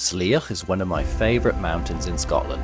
Slioch is one of my favourite mountains in Scotland,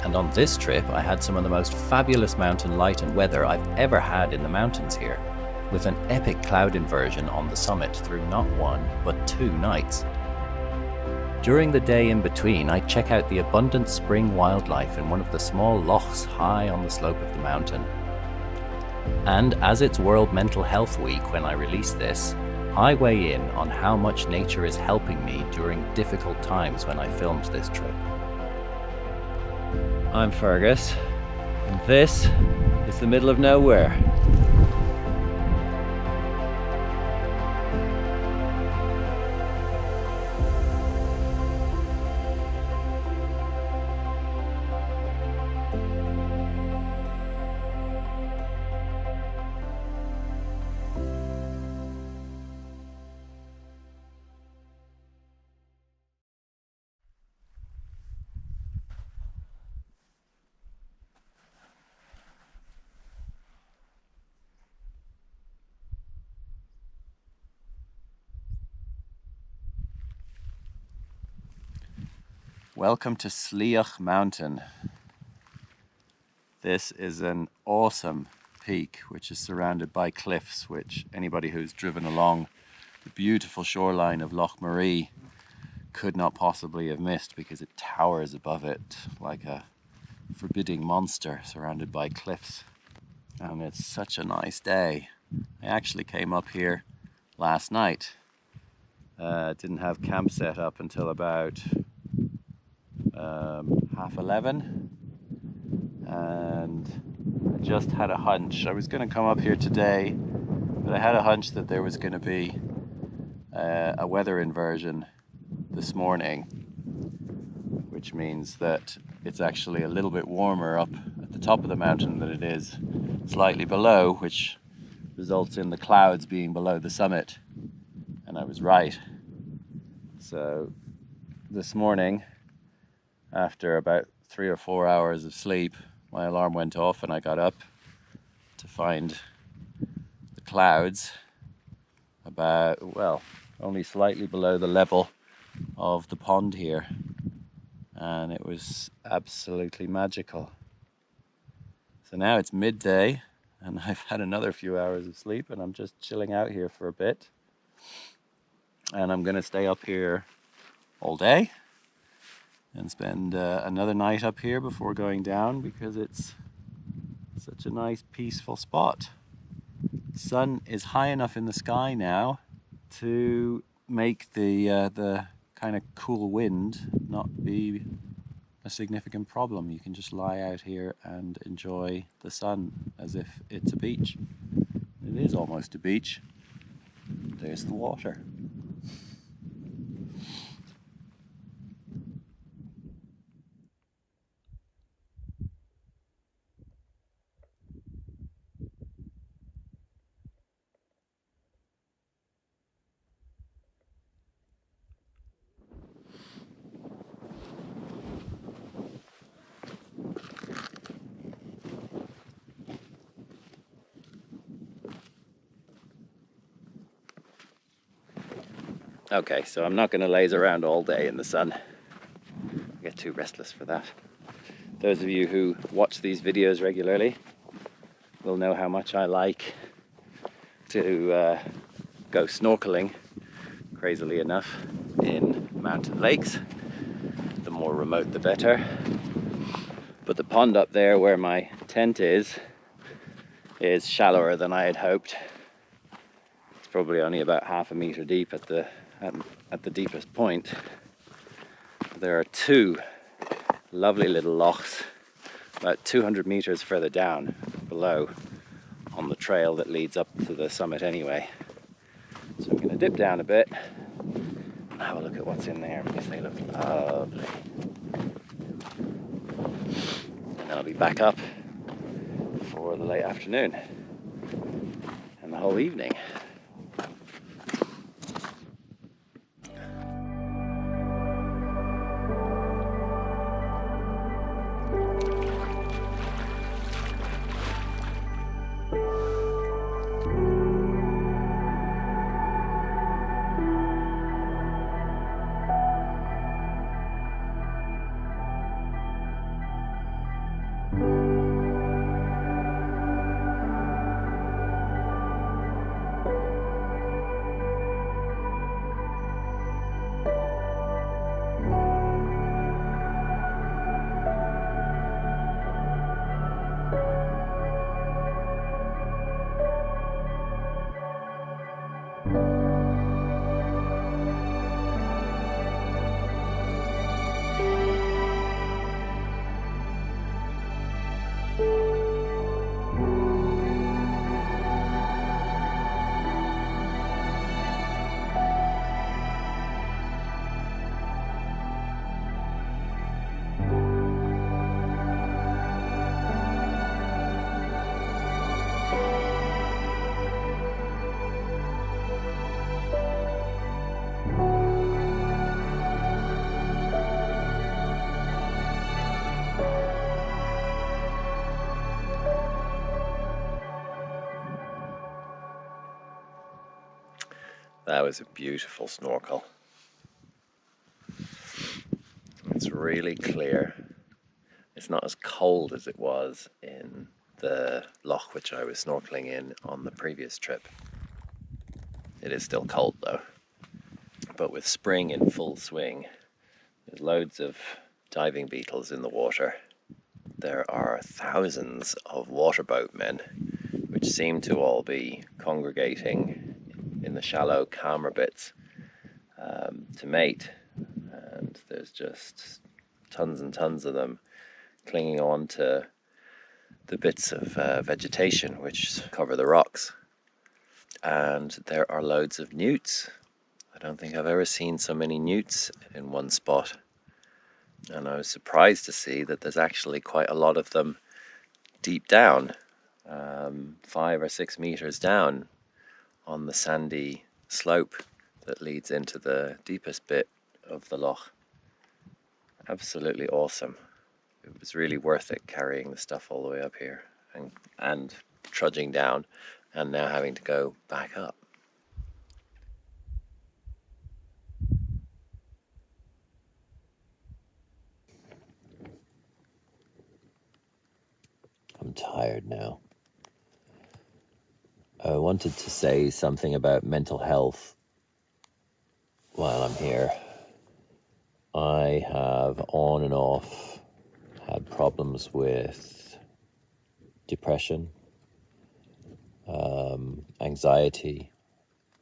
and on this trip I had some of the most fabulous mountain light and weather I've ever had in the mountains here, with an epic cloud inversion on the summit through not one but 2 nights. During the day in between, I check out the abundant spring wildlife in one of the small lochs high on the slope of the mountain. And as it's World Mental Health Week when I release this, I weigh in on how much nature is helping me during difficult times when I filmed this trip. I'm Feargus, and this is the middle of nowhere. Welcome to Slioch Mountain. This is an awesome peak which is surrounded by cliffs, which anybody who's driven along the beautiful shoreline of Loch Maree could not possibly have missed, because it towers above it like a forbidding monster surrounded by cliffs. And it's such a nice day. I actually came up here last night. Didn't have camp set up until about 11:30, and I just had a hunch. I was going to come up here today, but I had a hunch that there was going to be a weather inversion this morning, which means that it's actually a little bit warmer up at the top of the mountain than it is slightly below, which results in the clouds being below the summit. And I was right. So this morning, after about 3 or 4 hours of sleep, my alarm went off and I got up to find the clouds about, well, only slightly below the level of the pond here. And it was absolutely magical. So now it's midday and I've had another few hours of sleep and I'm just chilling out here for a bit. And I'm going to stay up here all day and spend another night up here before going down, because it's such a nice peaceful spot. The sun is high enough in the sky now to make the kind of cool wind not be a significant problem. You can just lie out here and enjoy the sun as if it's a beach. It is almost a beach. There's the water. Okay, so I'm not going to laze around all day in the sun. I get too restless for that. Those of you who watch these videos regularly will know how much I like to go snorkeling, crazily enough, in mountain lakes. The more remote the better. But the pond up there where my tent is shallower than I had hoped. It's probably only about half a meter deep at the deepest point. There are 2 lovely little lochs about 200 meters further down below on the trail that leads up to the summit anyway. So I'm going to dip down a bit and have a look at what's in there, because they look lovely. And then I'll be back up for the late afternoon and the whole evening. That was a beautiful snorkel. It's really clear. It's not as cold as it was in the loch which I was snorkeling in on the previous trip. It is still cold though. But with spring in full swing, there's loads of diving beetles in the water. There are thousands of water boatmen, which seem to all be congregating in the shallow, calmer bits to mate. And there's just tons and tons of them clinging on to the bits of vegetation which cover the rocks. And there are loads of newts. I don't think I've ever seen so many newts in one spot. And I was surprised to see that there's actually quite a lot of them deep down, 5 or 6 meters down on the sandy slope that leads into the deepest bit of the loch. Absolutely awesome. It was really worth it carrying the stuff all the way up here and trudging down and now having to go back up. I'm tired now. I wanted to say something about mental health while I'm here. I have on and off had problems with depression, anxiety,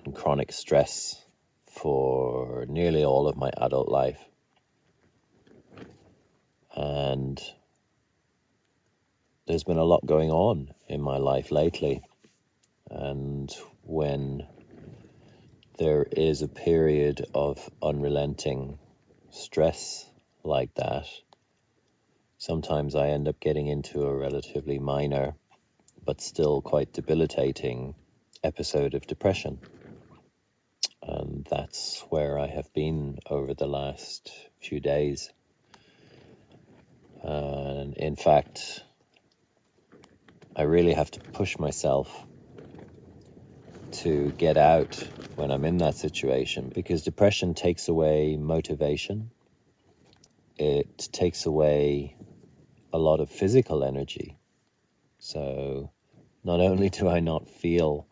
and chronic stress for nearly all of my adult life. And there's been a lot going on in my life lately. And when there is a period of unrelenting stress like that, sometimes I end up getting into a relatively minor but still quite debilitating episode of depression. And that's where I have been over the last few days. And in fact, I really have to push myself to get out when I'm in that situation, because depression takes away motivation. It takes away a lot of physical energy. So not only do I not feel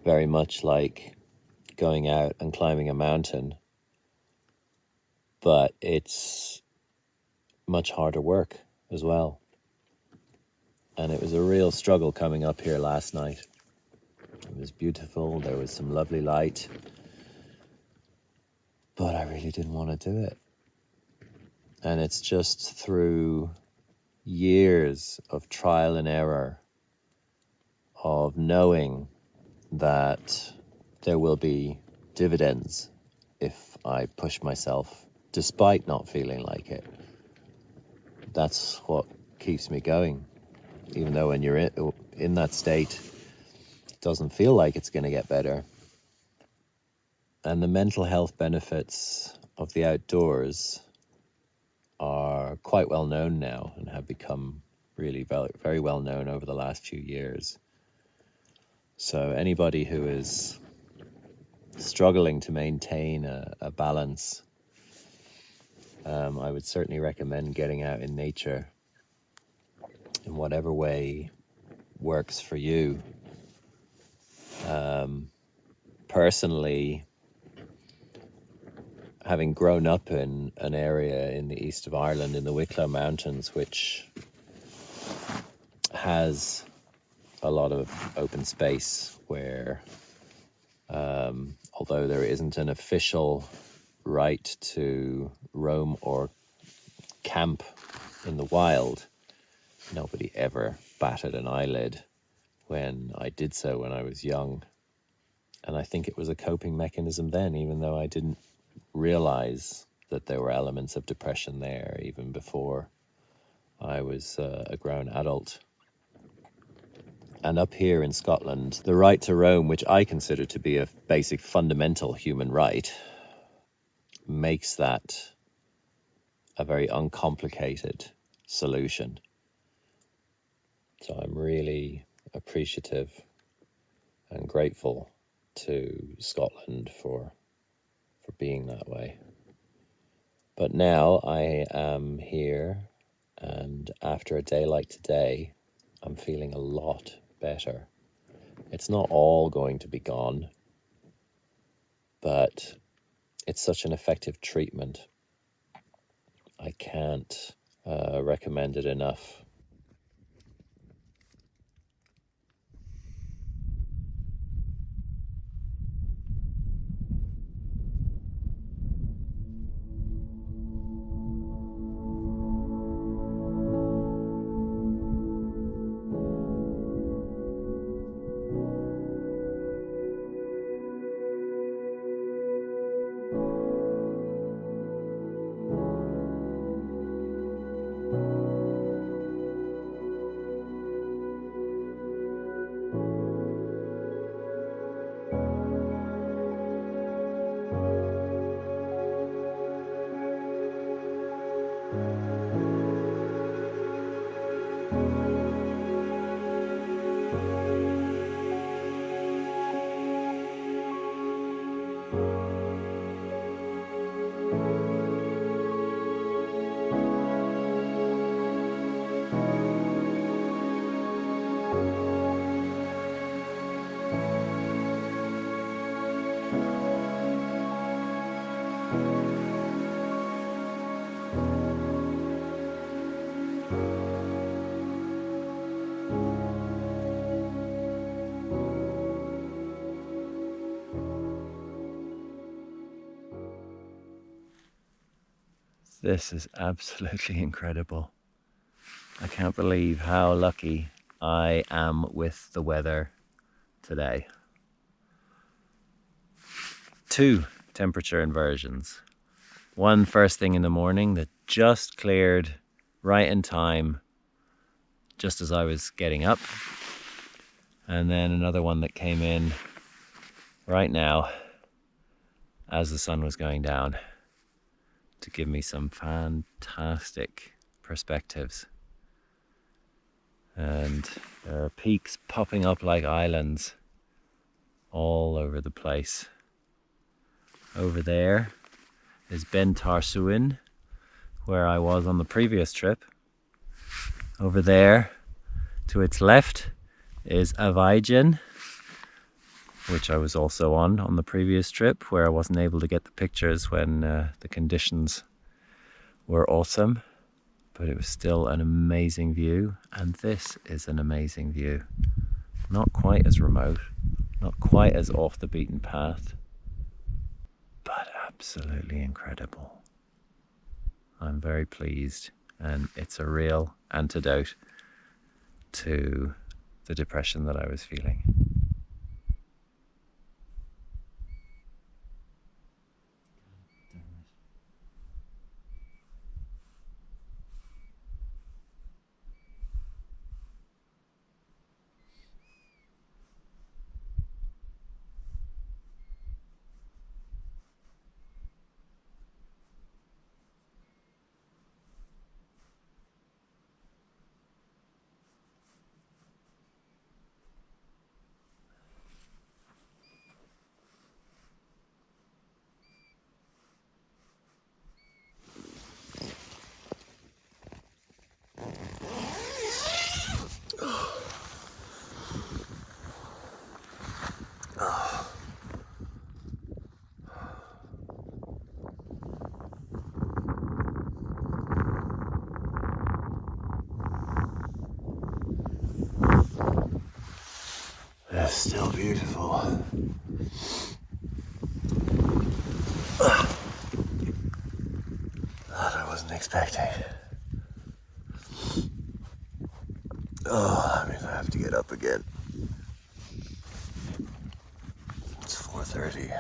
very much like going out and climbing a mountain, but it's much harder work as well. And it was a real struggle coming up here last night. It was beautiful, there was some lovely light, but I really didn't want to do it. And it's just through years of trial and error, of knowing that there will be dividends if I push myself despite not feeling like it. That's what keeps me going. Even though when you're in that state, it doesn't feel like it's going to get better. And the mental health benefits of the outdoors are quite well known now and have become really very, very well known over the last few years. So anybody who is struggling to maintain a balance, I would certainly recommend getting out in nature in whatever way works for you. Personally, having grown up in an area in the east of Ireland in the Wicklow Mountains, which has a lot of open space where, although there isn't an official right to roam or camp in the wild, nobody ever batted an eyelid when I did so when I was young. And I think it was a coping mechanism then, even though I didn't realize that there were elements of depression there even before I was a grown adult. And up here in Scotland, the right to roam, which I consider to be a basic fundamental human right, makes that a very uncomplicated solution. So I'm really appreciative and grateful to Scotland for being that way. But now I am here, and after a day like today, I'm feeling a lot better. It's not all going to be gone, but it's such an effective treatment. I can't recommend it enough. This is absolutely incredible. I can't believe how lucky I am with the weather today. 2 temperature inversions. One first thing in the morning that just cleared right in time, just as I was getting up. And then another one that came in right now as the sun was going down, to give me some fantastic perspectives. And there are peaks popping up like islands all over the place. Over there is Ben Tarsuin, where I was on the previous trip. Over there to its left is Avaigen, which I was also on the previous trip, where I wasn't able to get the pictures when the conditions were awesome, but it was still an amazing view. And this is an amazing view. Not quite as remote, not quite as off the beaten path, but absolutely incredible. I'm very pleased, and it's a real antidote to the depression that I was feeling. It's still beautiful. That I wasn't expecting. Oh, that means I have to get up again. It's 4:30.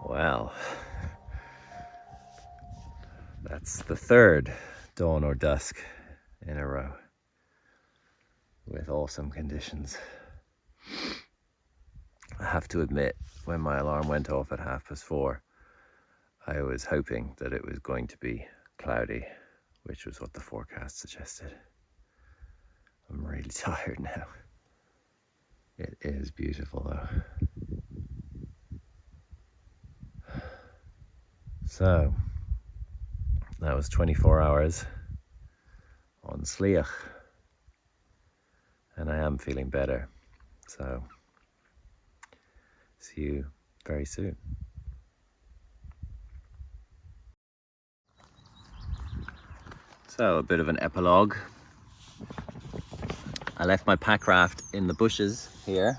Well, that's the third dawn or dusk in a row with awesome conditions. I have to admit, when my alarm went off at 4:30, I was hoping that it was going to be cloudy, which was what the forecast suggested. I'm really tired now. It is beautiful though. So, that was 24 hours on Slioch, and I am feeling better. So, see you very soon. So, a bit of an epilogue. I left my pack raft in the bushes here,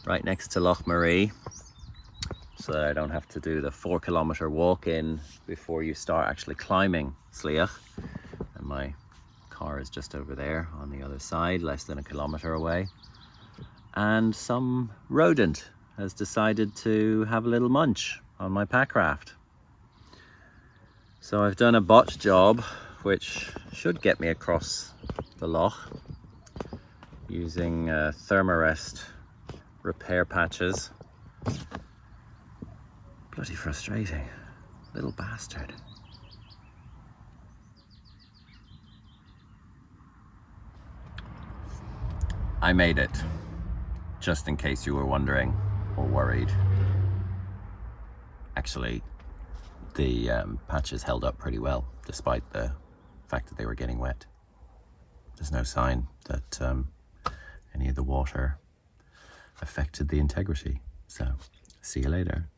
right next to Loch Maree, so that I don't have to do the 4-kilometre walk in before you start actually climbing Slioch. And my car is just over there on the other side, less than 1 kilometre away. And some rodent has decided to have a little munch on my pack raft. So I've done a botch job, which should get me across the loch using Thermarest repair patches. Bloody frustrating, little bastard. I made it, just in case you were wondering or worried. Actually, the patches held up pretty well, despite the fact that they were getting wet. There's no sign that any of the water affected the integrity. So, see you later.